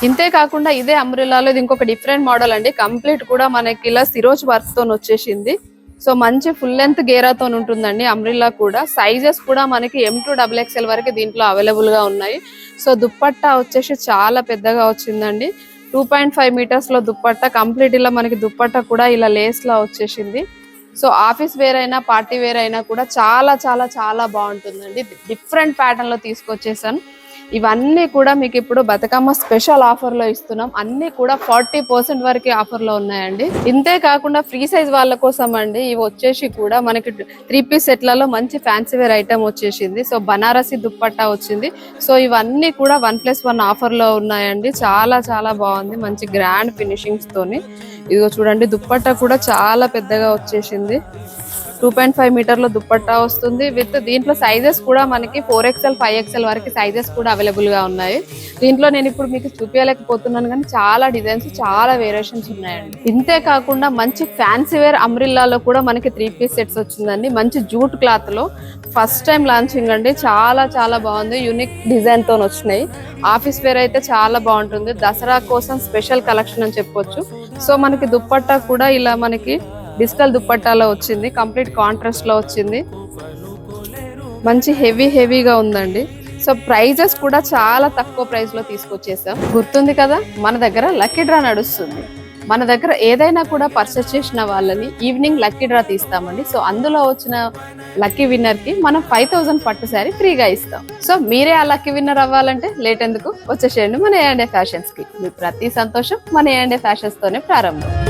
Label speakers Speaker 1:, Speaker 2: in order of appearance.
Speaker 1: ఇంతే కాకుండా ఇదే అంబ్రెల్లాలో ఇది ఇంకొక డిఫరెంట్ మోడల్ అండి. కంప్లీట్ కూడా మనకి ఇలా సిరోజ్ వర్క్ తో వచ్చేసింది. సో మంచి ఫుల్ లెంత్ గేరాతో ఉంటుందండి అంబ్రెల్లా కూడా. సైజెస్ కూడా మనకి M2XXL వరకు దీంట్లో అవైలబుల్ గా ఉన్నాయి. సో దుప్పట్టా వచ్చేసి చాలా పెద్దగా వచ్చిందండి. 2.5 మీటర్స్ లో దుప్పట్టా కంప్లీట్ ఇలా మనకి దుప్పట్టా కూడా ఇలా లేస్ లా వచ్చేసింది. సో ఆఫీస్ వేర్ అయినా పార్టీ వేర్ అయినా కూడా చాలా చాలా చాలా బాగుంటుందండి. డిఫరెంట్ ప్యాటర్న్ లో తీసుకొచ్చేసాను. ఇవన్నీ కూడా మీకు ఇప్పుడు బతుకమ్మ స్పెషల్ ఆఫర్ లో ఇస్తున్నాం. అన్ని కూడా 40% వరకు ఆఫర్ లో ఉన్నాయండి. ఇంతే కాకుండా ఫ్రీ సైజ్ వాళ్ళ కోసం అండి ఇవి వచ్చేసి కూడా మనకి 3 పీస్ సెట్లలో మంచి ఫ్యాన్సీ వేర్ ఐటమ్ వచ్చేసింది. సో బనారసి దుప్పట్టా వచ్చింది. సో ఇవన్నీ కూడా 1+1 ఆఫర్ లో ఉన్నాయండి. చాలా చాలా బాగుంది. మంచి గ్రాండ్ ఫినిషింగ్స్ తోని. ఇదిగో చూడండి దుప్పట్టా కూడా చాలా పెద్దగా వచ్చేసింది. 2.5 మీటర్ల దుప్పట్టా వస్తుంది. విత్ దీంట్లో సైజెస్ కూడా మనకి 4XL 5XL వరకు సైజెస్ కూడా అవైలబుల్ గా ఉన్నాయి. దీంట్లో నేను ఇప్పుడు మీకు చూపించలేకపోతున్నాను కానీ చాలా డిజైన్స్ చాలా వేరియేషన్స్ ఉన్నాయండి. ఇంతే కాకుండా మంచి ఫ్యాన్సీ వేర్ అంబ్రిల్లాలో కూడా మనకి 3 పీస్ సెట్స్ వచ్చిందండి. మంచి జూట్ క్లాత్ లో ఫస్ట్ టైం లాంచింగ్ అండి. చాలా చాలా బాగుంది. యూనిక్ డిజైన్ తో వచ్చినాయి. ఆఫీస్ వేర్ అయితే చాలా బాగుంటుంది. దసరా కోసం స్పెషల్ కలెక్షన్ అని చెప్పొచ్చు. సో మనకి దుప్పట్టా కూడా ఇలా మనకి డిజిటల్ దుప్పట్టాలో వచ్చింది. కంప్లీట్ కాంట్రాస్ట్ లో వచ్చింది. మంచి హెవీగా ఉందండి. సో ప్రైజెస్ కూడా చాలా తక్కువ ప్రైస్ లో తీసుకొచ్చేసాం. గుర్తుంది కదా మన దగ్గర లక్కీ డ్రా నడుస్తుంది. మన దగ్గర ఏదైనా కూడా పర్చేస్ చేసిన వాళ్ళని ఈవినింగ్ లక్కీ డ్రా తీస్తామండి. సో అందులో వచ్చిన లక్కీ విన్నర్ కి మనం 5000 పట్టు శారీ ఫ్రీగా ఇస్తాం. సో మీరే ఆ లక్కీ విన్నర్ అవ్వాలంటే లేట్ ఎందుకు, వచ్చేసేయండి మన A&A ఫ్యాషన్స్ కి. మీ ప్రతి సంతోషం మన A&A ఫ్యాషన్స్ తోనే ప్రారంభం.